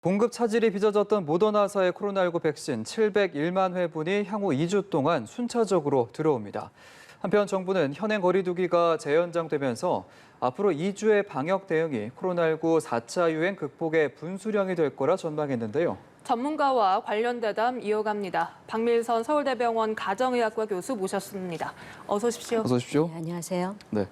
공급 차질이 빚어졌던 모더나사의 코로나19 백신 701만 회분이 향후 2주 동안 순차적으로 들어옵니다. 한편 정부는 현행 거리두기가 재연장되면서 앞으로 2주의 방역 대응이 코로나19 4차 유행 극복의 분수령이 될 거라 전망했는데요. 전문가와 관련 대담 이어갑니다. 박밀선 서울대병원 가정의학과 교수 모셨습니다. 어서 오십시오. 어서 오십시오. 네, 안녕하세요. 네.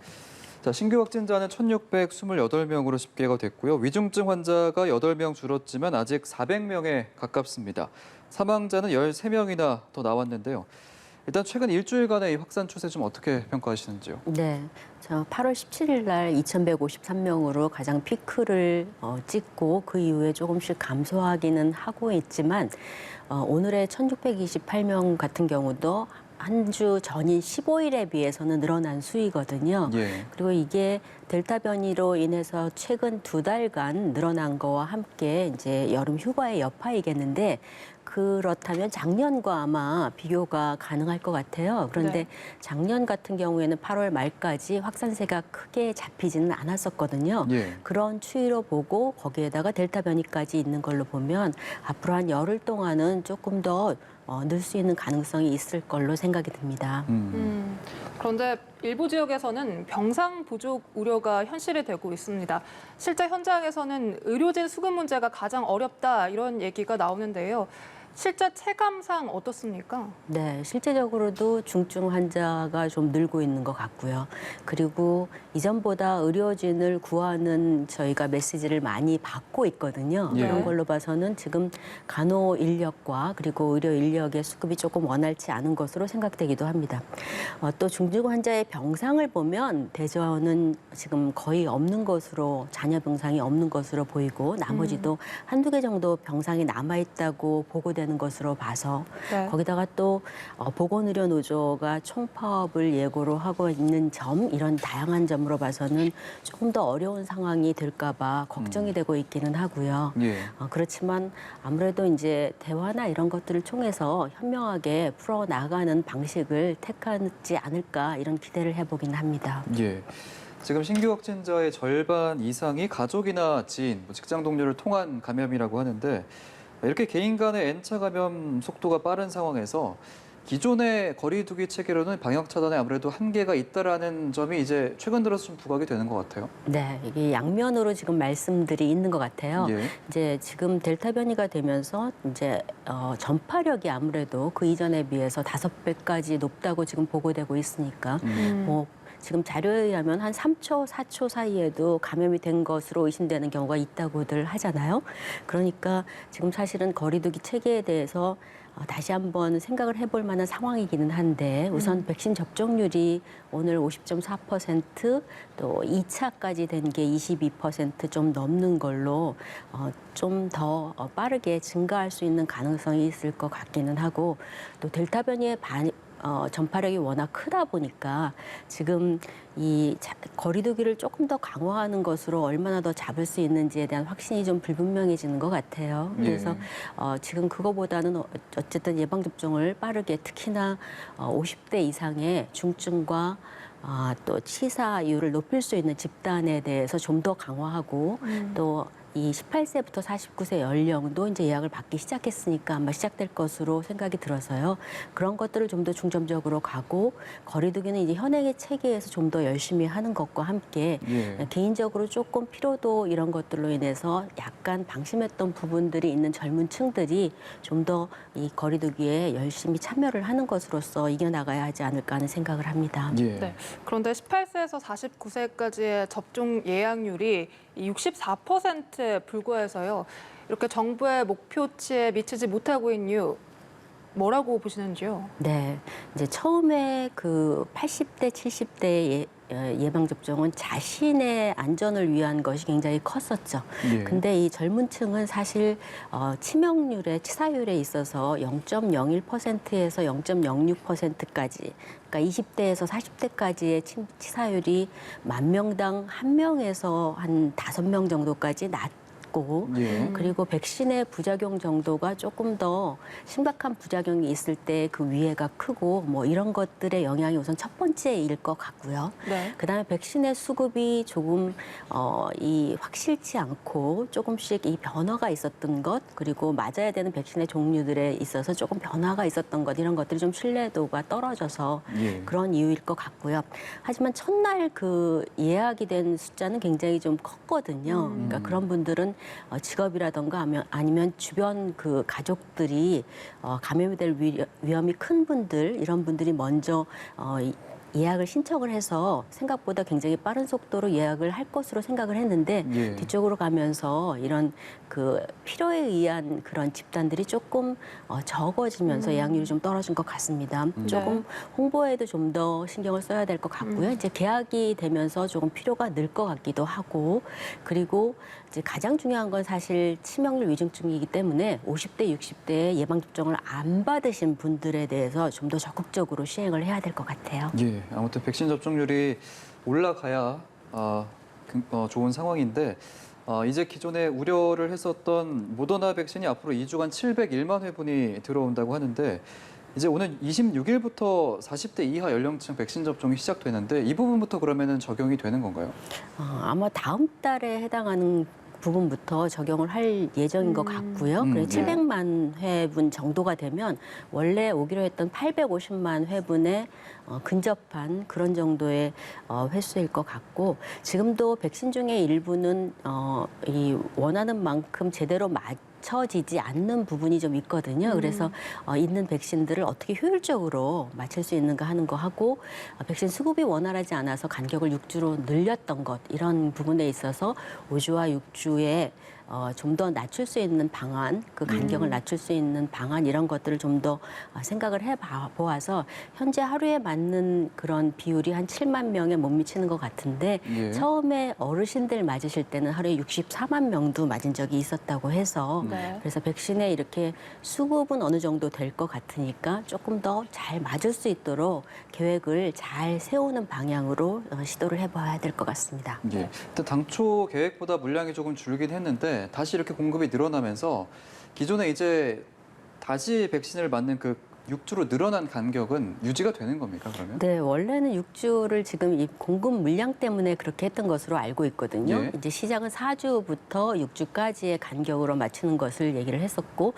자, 신규 확진자는 1,628명으로 집계가 됐고요. 위중증 환자가 8명 줄었지만 아직 400명에 가깝습니다. 사망자는 13명이나 더 나왔는데요. 일단 최근 일주일간의 이 확산 추세 좀 어떻게 평가하시는지요? 네, 저 8월 17일 날 2,153명으로 가장 피크를 찍고 그 이후에 조금씩 감소하기는 하고 있지만 오늘의 1,628명 같은 경우도 한 주 전인 15일에 비해서는 늘어난 수이거든요. 예. 그리고 이게 델타 변이로 인해서 최근 2달간 늘어난 거와 함께 이제 여름 휴가의 여파이겠는데 그렇다면 작년과 아마 비교가 가능할 것 같아요. 그런데 네. 작년 같은 경우에는 8월 말까지 확산세가 크게 잡히지는 않았었거든요. 예. 그런 추이로 보고 거기에다가 델타 변이까지 있는 걸로 보면 앞으로 한 열흘 동안은 조금 더 늘 수 있는 가능성이 있을 걸로 생각이 듭니다. 그런데 일부 지역에서는 병상 부족 우려가 현실이 되고 있습니다. 실제 현장에서는 의료진 수급 문제가 가장 어렵다 이런 얘기가 나오는데요. 실제 체감상 어떻습니까? 네, 실제적으로도 중증 환자가 좀 늘고 있는 것 같고요. 그리고 이전보다 의료진을 구하는 저희가 메시지를 많이 받고 있거든요. 예. 그런 걸로 봐서는 지금 간호 인력과 그리고 의료 인력의 수급이 조금 원활치 않은 것으로 생각되기도 합니다. 또 중증 환자의 병상을 보면 대전은 지금 거의 없는 것으로 잔여 병상이 없는 것으로 보이고 나머지도 한두 개 정도 병상이 남아있다고 보고되는 것으로 봐서 네. 거기다가 또 보건의료노조가 총파업을 예고로 하고 있는 점 이런 다양한 점으로 봐서는 조금 더 어려운 상황이 될까 봐 걱정이 되고 있기는 하고요. 예. 그렇지만 아무래도 이제 대화나 이런 것들을 통해서 현명하게 풀어나가는 방식을 택하지 않을까 이런 기대를 해보긴 합니다. 예. 지금 신규 확진자의 절반 이상이 가족이나 지인, 직장 동료를 통한 감염이라고 하는데 이렇게 개인 간의 N차 감염 속도가 빠른 상황에서 기존의 거리두기 체계로는 방역 차단에 아무래도 한계가 있다라는 점이 이제 최근 들어서 좀 부각이 되는 것 같아요. 네, 이게 양면으로 지금 말씀들이 있는 것 같아요. 예. 이제 지금 델타 변이가 되면서 이제 전파력이 아무래도 그 이전에 비해서 5배까지 높다고 지금 보고되고 있으니까 뭐 지금 자료에 의하면 한 3초, 4초 사이에도 감염이 된 것으로 의심되는 경우가 있다고들 하잖아요. 그러니까 지금 사실은 거리두기 체계에 대해서 다시 한번 생각을 해볼 만한 상황이기는 한데 우선 백신 접종률이 오늘 50.4%, 또 2차까지 된 게 22% 넘는 걸로 좀 더 빠르게 증가할 수 있는 가능성이 있을 것 같기는 하고 또 델타 변이의 전파력이 워낙 크다 보니까 지금 이 거리두기를 조금 더 강화하는 것으로 얼마나 더 잡을 수 있는지에 대한 확신이 좀 불분명해지는 것 같아요. 그래서 지금 그거보다는 어쨌든 예방접종을 빠르게 특히나 50대 이상의 중증과 또 치사율을 높일 수 있는 집단에 대해서 좀 더 강화하고 또 이 18세부터 49세 연령도 이제 예약을 받기 시작했으니까 아마 시작될 것으로 생각이 들어서요. 그런 것들을 좀 더 중점적으로 가고 거리두기는 이제 현행의 체계에서 좀 더 열심히 하는 것과 함께 예. 개인적으로 조금 피로도 이런 것들로 인해서 약간 방심했던 부분들이 있는 젊은 층들이 좀 더 이 거리두기에 열심히 참여를 하는 것으로서 이겨나가야 하지 않을까 하는 생각을 합니다. 예. 네. 그런데 18세에서 49세까지의 접종 예약률이 64%에 불과해서요. 이렇게 정부의 목표치에 미치지 못하고 있는 이유 뭐라고 보시는지요? 네, 이제 처음에 그 80대, 70대 예방접종은 자신의 안전을 위한 것이 굉장히 컸었죠. 예. 근데 이 젊은 층은 사실 치명률에, 치사율에 있어서 0.01%에서 0.06%까지, 그러니까 20대에서 40대까지의 치사율이 10,000명당 1명에서 한 5명 정도까지 낮고 크고 예. 그리고 백신의 부작용 정도가 조금 더 심각한 부작용이 있을 때 그 위해가 크고 뭐 이런 것들의 영향이 우선 첫 번째일 것 같고요. 네. 그다음에 백신의 수급이 조금 이 확실치 않고 조금씩 이 변화가 있었던 것 그리고 맞아야 되는 백신의 종류들에 있어서 조금 변화가 있었던 것 이런 것들이 좀 신뢰도가 떨어져서 예. 그런 이유일 것 같고요. 하지만 첫날 그 예약이 된 숫자는 굉장히 좀 컸거든요. 그러니까 그런 분들은 직업이라던가 아니면 주변 그 가족들이 감염이 될 위험이 큰 분들 이런 분들이 먼저 예약을 신청을 해서 생각보다 굉장히 빠른 속도로 예약을 할 것으로 생각을 했는데 예. 뒤쪽으로 가면서 이런 그 필요에 의한 그런 집단들이 조금 적어지면서 예약률이 좀 떨어진 것 같습니다. 조금 홍보에도 좀 더 신경을 써야 될 것 같고요. 이제 개학이 되면서 조금 필요가 늘 것 같기도 하고 그리고 이제 가장 중요한 건 사실 치명률 위중증이기 때문에 50대, 60대에 예방접종을 안 받으신 분들에 대해서 좀 더 적극적으로 시행을 해야 될 것 같아요. 예. 아무튼 백신 접종률이 올라가야 좋은 상황인데 이제 기존에 우려를 했었던 모더나 백신이 앞으로 2주간 701만 회분이 들어온다고 하는데 이제 오늘 26일부터 40대 이하 연령층 백신 접종이 시작되는데 이 부분부터 그러면은 적용이 되는 건가요? 아마 다음 달에 해당하는 부분부터 적용을 할 예정인 것 같고요. 그래서 700만 회분 정도가 되면 원래 오기로 했던 850만 회분에 근접한 그런 정도의 횟수일 것 같고 지금도 백신 중에 일부는 이 원하는 만큼 제대로 맞춰지지 않는 부분이 좀 있거든요. 그래서 있는 백신들을 어떻게 효율적으로 맞출 수 있는가 하는 거 하고 백신 수급이 원활하지 않아서 간격을 6주로 늘렸던 것 이런 부분에 있어서 5주와 6주에 좀 더 낮출 수 있는 방안, 그 간격을 낮출 수 있는 방안 이런 것들을 좀 더 생각을 해보아서 현재 하루에 맞는 그런 비율이 한 7만 명에 못 미치는 것 같은데 예. 처음에 어르신들 맞으실 때는 하루에 64만 명도 맞은 적이 있었다고 해서 네. 그래서 백신에 이렇게 수급은 어느 정도 될 것 같으니까 조금 더 잘 맞을 수 있도록 계획을 잘 세우는 방향으로 시도를 해봐야 될 것 같습니다. 예. 일단 당초 계획보다 물량이 조금 줄긴 했는데 다시 이렇게 공급이 늘어나면서 기존에 이제 다시 백신을 맞는 그 6주로 늘어난 간격은 유지가 되는 겁니까, 그러면? 네, 원래는 6주를 지금 이 공급 물량 때문에 그렇게 했던 것으로 알고 있거든요. 예. 이제 시장은 4주부터 6주까지의 간격으로 맞추는 것을 얘기를 했었고,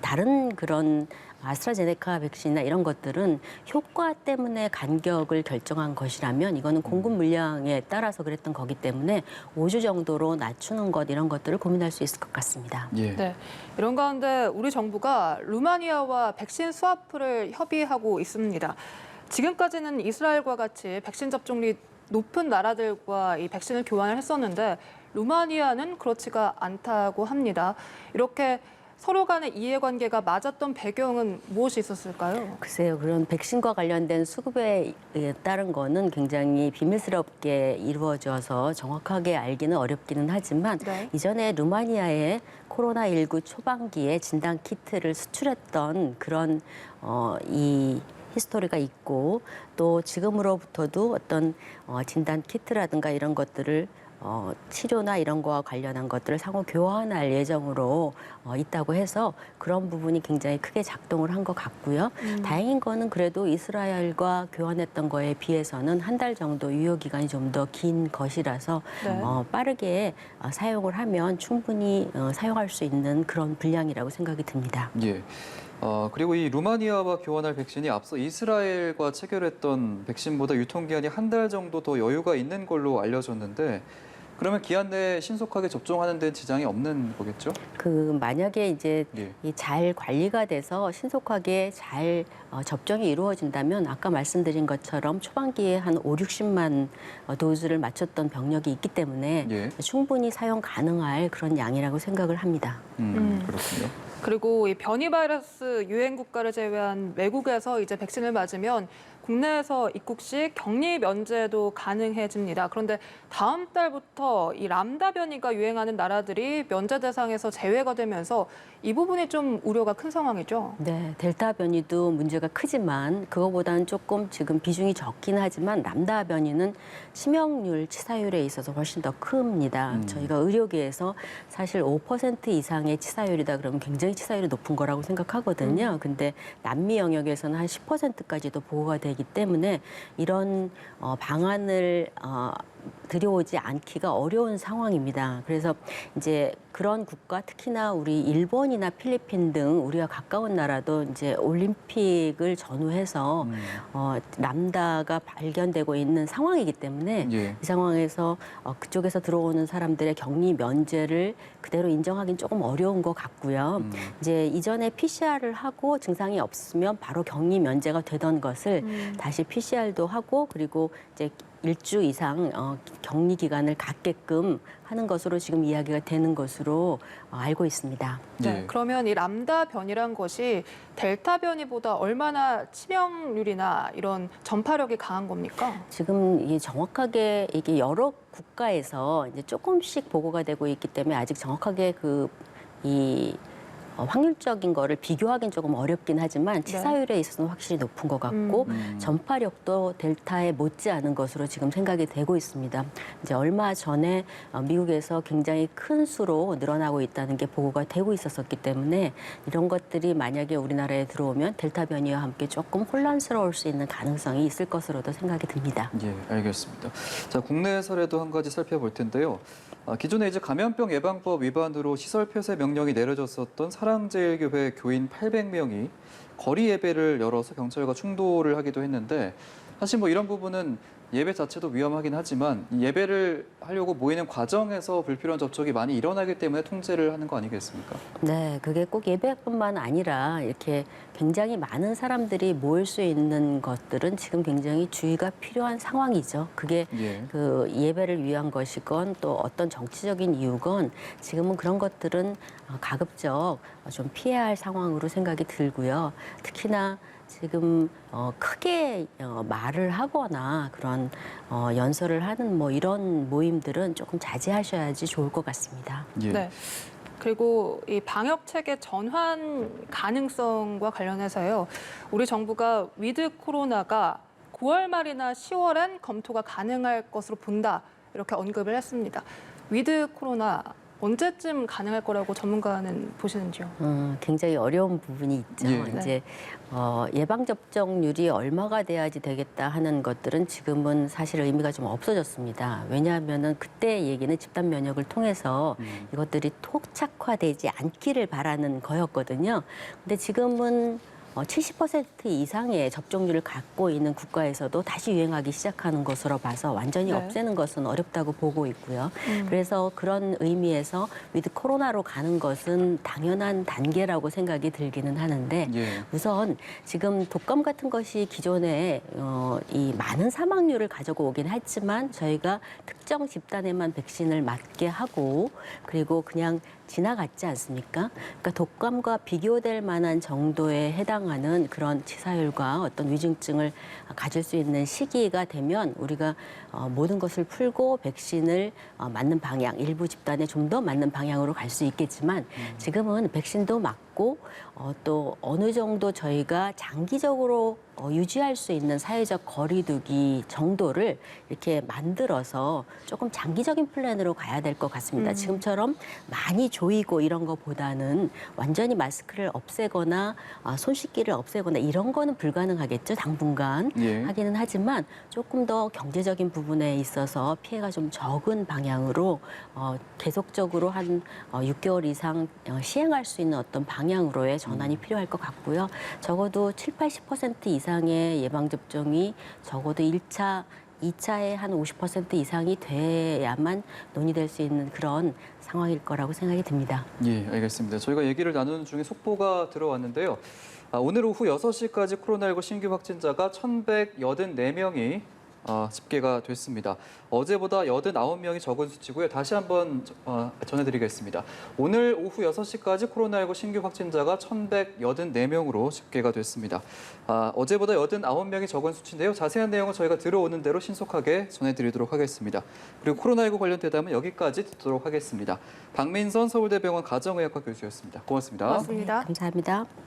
다른 그런 아스트라제네카 백신이나 이런 것들은 효과 때문에 간격을 결정한 것이라면 이거는 공급 물량에 따라서 그랬던 거기 때문에 5주 정도로 낮추는 것 이런 것들을 고민할 수 있을 것 같습니다. 예. 네. 이런 가운데 우리 정부가 루마니아와 백신 스와프를 협의하고 있습니다. 지금까지는 이스라엘과 같이 백신 접종률이 높은 나라들과 이 백신을 교환을 했었는데 루마니아는 그렇지가 않다고 합니다. 이렇게 서로 간의 이해관계가 맞았던 배경은 무엇이 있었을까요? 글쎄요, 그런 백신과 관련된 수급에 따른 거는 굉장히 비밀스럽게 이루어져서 정확하게 알기는 어렵기는 하지만 네. 이전에 루마니아에 코로나19 초반기에 진단 키트를 수출했던 그런 이 히스토리가 있고 또 지금으로부터도 어떤 진단 키트라든가 이런 것들을 치료나 이런 거와 관련한 것들을 상호 교환할 예정으로 있다고 해서 그런 부분이 굉장히 크게 작동을 한 것 같고요. 다행인 거는 그래도 이스라엘과 교환했던 거에 비해서는 한 달 정도 유효 기간이 좀 더 긴 것이라서 네. 빠르게 사용을 하면 충분히 사용할 수 있는 그런 분량이라고 생각이 듭니다. 예. 그리고 이 루마니아와 교환할 백신이 앞서 이스라엘과 체결했던 백신보다 유통기한이 한 달 정도 더 여유가 있는 걸로 알려졌는데 그러면 기한 내에 신속하게 접종하는 데는 지장이 없는 거겠죠? 그 만약에 이제 예. 이 잘 관리가 돼서 신속하게 잘 접종이 이루어진다면 아까 말씀드린 것처럼 초반기에 한 5, 60만 도즈를 맞췄던 병력이 있기 때문에 예. 충분히 사용 가능할 그런 양이라고 생각을 합니다. 그렇군요. 그리고 이 변이 바이러스 유행 국가를 제외한 외국에서 이제 백신을 맞으면 국내에서 입국 시 격리 면제도 가능해집니다. 그런데 다음 달부터 이 람다 변이가 유행하는 나라들이 면제 대상에서 제외가 되면서 이 부분이 좀 우려가 큰 상황이죠. 네, 델타 변이도 문제가 크지만 그거보다는 조금 지금 비중이 적긴 하지만 람다 변이는 치명률, 치사율에 있어서 훨씬 더 큽니다. 저희가 의료계에서 사실 5% 이상의 치사율이다 그러면 굉장히 치사율이 높은 거라고 생각하거든요. 근데 남미 영역에서는 한 10%까지도 보고가 되기 때문에 이런 방안을 들여오지 않기가 어려운 상황입니다. 그래서 이제 그런 국가, 특히나 우리 일본이나 필리핀 등 우리와 가까운 나라도 이제 올림픽을 전후해서 람다가 발견되고 있는 상황이기 때문에 예. 이 상황에서 그쪽에서 들어오는 사람들의 격리 면제를 그대로 인정하기는 조금 어려운 것 같고요. 이제 이전에 PCR을 하고 증상이 없으면 바로 격리 면제가 되던 것을 다시 PCR도 하고 그리고 이제 일주 이상 격리 기간을 갖게끔 하는 것으로 지금 이야기가 되는 것으로 알고 있습니다. 네, 예. 그러면 이 람다 변이란 것이 델타 변이보다 얼마나 치명률이나 이런 전파력이 강한 겁니까? 지금 이게 정확하게 이게 여러 국가에서 이제 조금씩 보고가 되고 있기 때문에 아직 정확하게 이 확률적인 거를 비교하기는 조금 어렵긴 하지만 치사율에 있어서는 확실히 높은 것 같고 전파력도 델타에 못지않은 것으로 지금 생각이 되고 있습니다. 이제 얼마 전에 미국에서 굉장히 큰 수로 늘어나고 있다는 게 보고가 되고 있었기 때문에 이런 것들이 만약에 우리나라에 들어오면 델타 변이와 함께 조금 혼란스러울 수 있는 가능성이 있을 것으로도 생각이 듭니다. 예, 알겠습니다. 자, 국내 사례도 한 가지 살펴볼 텐데요. 기존에 이제 감염병 예방법 위반으로 시설 폐쇄 명령이 내려졌었던 사랑제일교회 교인 800명이 거리 예배를 열어서 경찰과 충돌을 하기도 했는데 사실 뭐 이런 부분은 예배 자체도 위험하긴 하지만 이 예배를 하려고 모이는 과정에서 불필요한 접촉이 많이 일어나기 때문에 통제를 하는 거 아니겠습니까? 네, 그게 꼭 예배뿐만 아니라 이렇게 굉장히 많은 사람들이 모일 수 있는 것들은 지금 굉장히 주의가 필요한 상황이죠. 그게 예. 그 예배를 위한 것이건 또 어떤 정치적인 이유건 지금은 그런 것들은 가급적 좀 피해야 할 상황으로 생각이 들고요. 특히나 지금 크게 말을 하거나 그런 연설을 하는 뭐 이런 모임들은 조금 자제하셔야지 좋을 것 같습니다. 예. 네. 그리고 이 방역 체계 전환 가능성과 관련해서요. 우리 정부가 위드 코로나가 9월 말이나 10월엔 검토가 가능할 것으로 본다. 이렇게 언급을 했습니다. 위드 코로나 언제쯤 가능할 거라고 전문가는 보시는지요? 굉장히 어려운 부분이 있죠. 예. 이제 예방 접종률이 얼마가 돼야지 되겠다 하는 것들은 지금은 사실 의미가 좀 없어졌습니다. 왜냐하면은 그때 얘기는 집단 면역을 통해서 이것들이 토착화되지 않기를 바라는 거였거든요. 근데 지금은 70% 이상의 접종률을 갖고 있는 국가에서도 다시 유행하기 시작하는 것으로 봐서 완전히 네. 없애는 것은 어렵다고 보고 있고요. 그래서 그런 의미에서 위드 코로나로 가는 것은 당연한 단계라고 생각이 들기는 하는데 예. 우선 지금 독감 같은 것이 기존에 이 많은 사망률을 가지고 오긴 했지만 저희가 특정 집단에만 백신을 맞게 하고 그리고 그냥 지나갔지 않습니까? 그러니까 독감과 비교될 만한 정도에 해당하는 그런 치사율과 어떤 위중증을 가질 수 있는 시기가 되면 우리가 모든 것을 풀고 백신을 맞는 방향, 일부 집단에 좀 더 맞는 방향으로 갈 수 있겠지만 지금은 백신도 맞고 또 어느 정도 저희가 장기적으로 유지할 수 있는 사회적 거리두기 정도를 이렇게 만들어서 조금 장기적인 플랜으로 가야 될 것 같습니다. 지금처럼 많이 조이고 이런 것보다는 완전히 마스크를 없애거나 손 씻기를 없애거나 이런 거는 불가능하겠죠. 당분간 예. 하기는 하지만 조금 더 경제적인 부분에 있어서 피해가 좀 적은 방향으로 계속적으로 한 6개월 이상 시행할 수 있는 어떤 방향으로의 전환이 필요할 것 같고요. 적어도 70-80% 이상의 예방접종이 적어도 1차, 2차에 한 50% 이상이 돼야만 논의될 수 있는 그런 상황일 거라고 생각이 듭니다. 예, 알겠습니다. 저희가 얘기를 나누는 중에 속보가 들어왔는데요. 오늘 오후 6시까지 코로나19 신규 확진자가 1,184명이 집계가 됐습니다. 어제보다 89명이 적은 수치고요. 다시 한번 전해드리겠습니다. 오늘 오후 6시까지 코로나19 신규 확진자가 1,184명으로 집계가 됐습니다. 어제보다 89명이 적은 수치인데요. 자세한 내용은 저희가 들어오는 대로 신속하게 전해드리도록 하겠습니다. 그리고 코로나19 관련 대담은 여기까지 듣도록 하겠습니다. 박민선 서울대병원 가정의학과 교수였습니다. 고맙습니다. 고맙습니다. 감사합니다.